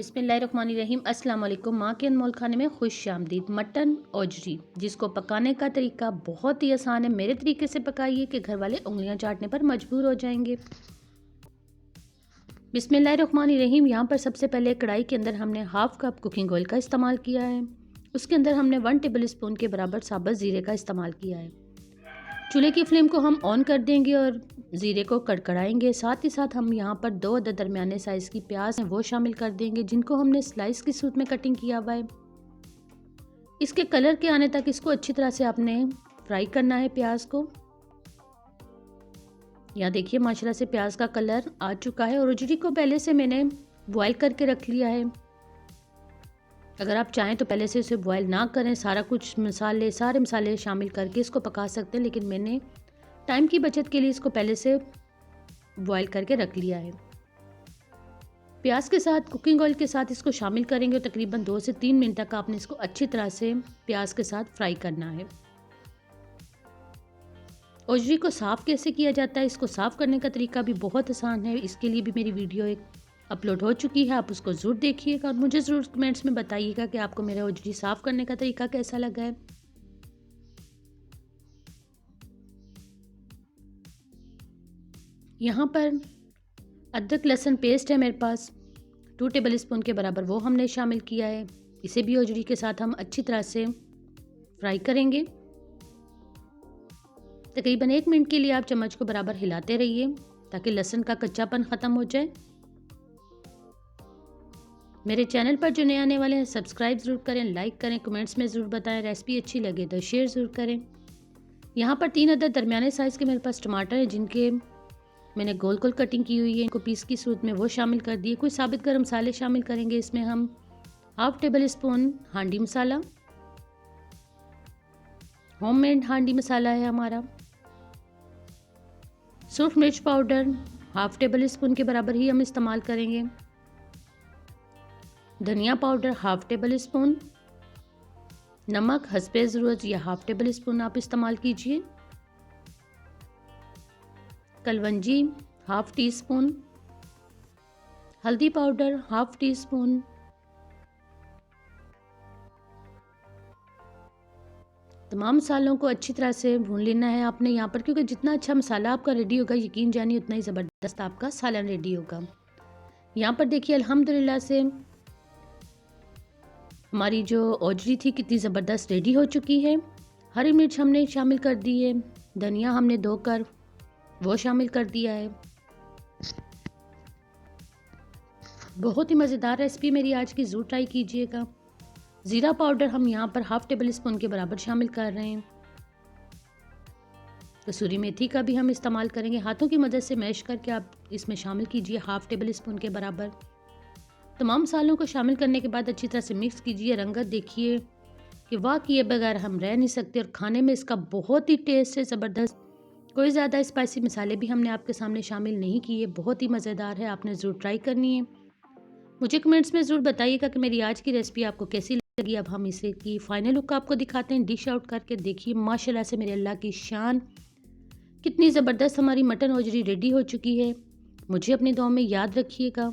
बिस्मिल्लाहिर्रहमानिर्रहीम। अस्सलाम वालेकुम। माँ के अनमोल खाने में खुश आमदीद। मटन ओजरी, जिसको पकाने का तरीका बहुत ही आसान है। मेरे तरीके से पकाइए कि घर वाले उंगलियां चाटने पर मजबूर हो जाएंगे। बिस्मिल्लाहिर्रहमानिर्रहीम। यहाँ पर सबसे पहले कढ़ाई के अंदर हमने हाफ कप कुकिंग ऑयल का इस्तेमाल किया है। उसके अंदर हमने 1 टेबल स्पून के बराबर साबुत ज़ीरे का इस्तेमाल किया है। चूल्हे की फ्लेम को हम ऑन कर देंगे और ज़ीरे को कड़कड़ाएंगे। साथ ही साथ हम यहाँ पर 2 अदद दरमियाने साइज़ की प्याज हैं वो शामिल कर देंगे, जिनको हमने स्लाइस की सूरत में कटिंग किया हुआ है। इसके कलर के आने तक इसको अच्छी तरह से आपने फ्राई करना है प्याज को। यहाँ देखिए माशाल्लाह से प्याज का कलर आ चुका है और ओजरी को पहले से मैंने बॉयल करके रख लिया है। अगर आप चाहें तो पहले से इसे बॉयल ना करें, सारे मसाले शामिल करके इसको पका सकते हैं, लेकिन मैंने टाइम की बचत के लिए इसको पहले से बॉयल करके रख लिया है। प्याज के साथ कुकिंग ऑयल के साथ इसको शामिल करेंगे और तकरीबन 2 से 3 मिनट तक आपने इसको अच्छी तरह से प्याज के साथ फ्राई करना है। ओजरी को साफ़ कैसे किया जाता है, इसको साफ़ करने का तरीका भी बहुत आसान है। इसके लिए भी मेरी वीडियो एक अपलोड हो चुकी है, आप उसको ज़रूर देखिएगा और मुझे ज़रूर कमेंट्स में बताइएगा कि आपको मेरा ओजरी साफ़ करने का तरीका कैसा लगा है। यहाँ पर अदरक लहसुन पेस्ट है मेरे पास 2 टेबल स्पून के बराबर, वो हमने शामिल किया है। इसे भी ओजरी के साथ हम अच्छी तरह से फ्राई करेंगे। तकरीबन 1 मिनट के लिए आप चम्मच को बराबर हिलाते रहिए ताकि लहसुन का कच्चापन ख़त्म हो जाए। मेरे चैनल पर जो नए आने वाले हैं सब्सक्राइब ज़रूर करें, लाइक करें, कमेंट्स में ज़रूर बताएं। रेसिपी अच्छी लगे तो शेयर ज़रूर करें। यहाँ पर 3 अदद दरमियाने साइज़ के मेरे पास टमाटर हैं, जिनके मैंने गोल गोल कटिंग की हुई है। इनको पीस की सूरत में वो शामिल कर दिए। कुछ साबित गर्म मसाले शामिल करेंगे। इसमें हम हाफ टेबल स्पून हांडी मसाला, होममेड हांडी मसाला है हमारा। सूर्ख मिर्च पाउडर हाफ टेबल स्पून के बराबर ही हम इस्तेमाल करेंगे। धनिया पाउडर हाफ टेबल स्पून, नमक हस्बे ज़रूरत या हाफ टेबल स्पून आप इस्तेमाल कीजिए। कलवंजी हाफ टी स्पून, हल्दी पाउडर हाफ टी स्पून, तमाम मसालों को अच्छी तरह से भून लेना है आपने यहाँ पर, क्योंकि जितना अच्छा मसाला आपका रेडी होगा यकीन जानिए उतना ही ज़बरदस्त आपका सालन रेडी होगा। यहाँ पर देखिए अल्हम्दुलिल्लाह से हमारी जो ओजरी थी कितनी ज़बरदस्त रेडी हो चुकी है। हरी मिर्च हमने शामिल कर दी है, धनिया हमने धोकर वो शामिल कर दिया है। बहुत ही मज़ेदार रेसिपी मेरी आज की, ज़रूर ट्राई कीजिएगा। ज़ीरा पाउडर हम यहाँ पर हाफ टेबल स्पून के बराबर शामिल कर रहे हैं। कसूरी मेथी का भी हम इस्तेमाल करेंगे। हाथों की मदद से मैश करके आप इसमें शामिल कीजिए हाफ टेबल स्पून के बराबर। तमाम मसालों को शामिल करने के बाद अच्छी तरह से मिक्स कीजिए। रंगत देखिए कि वाह किए बगैर हम रह नहीं सकते और खाने में इसका बहुत ही टेस्ट है ज़बरदस्त। कोई ज़्यादा स्पाइसी मसाले भी हमने आपके सामने शामिल नहीं किए। बहुत ही मज़ेदार है, आपने ज़रूर ट्राई करनी है। मुझे कमेंट्स में ज़रूर बताइएगा कि मेरी आज की रेसिपी आपको कैसी लगी। अब हम इसे की फाइनल लुक आपको दिखाते हैं डिश आउट करके। देखिए माशाल्लाह से मेरे अल्लाह की शान, कितनी ज़बरदस्त हमारी मटन ओजरी रेडी हो चुकी है। मुझे अपनी दुआ में याद रखिएगा।